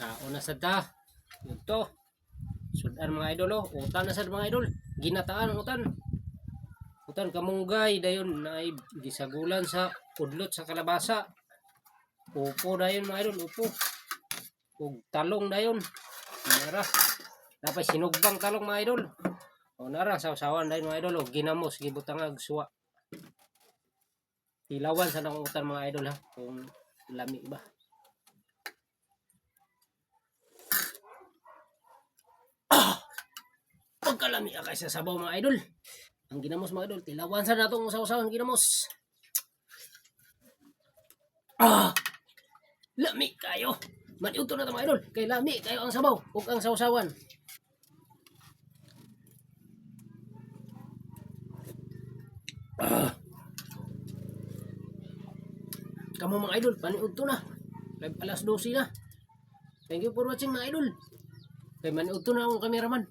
Kaon na sad ta. Ito. Sudan mga idol oh. Utan na sad mga idol. Ginataan ang utan. Utan kamunggay dayon na gisagulan sa udlot sa kalabasa. Upo dayon mga idol, upo. Ug talong dayon. Nara. Dapat sinugbang talong mga idol. O nara sawsawan dayon mga idol, o ginamos gibutang ag suwa. Ilawan sa nang utan mga idol ha, kung lami ba. Pagkalami kay sa sabaw mga idol. Ang ginamos mga idol, tilawan sa natong sawsawan ginamos. Lami kayo. Maniugto na ta mga idol, kay lami kayo ang sabaw ug ang sawsawan. Kamu mga idol, maniugto na. Kay alas 12 na. Thank you for watching mga idol. Kay maniugto na akong kameraman.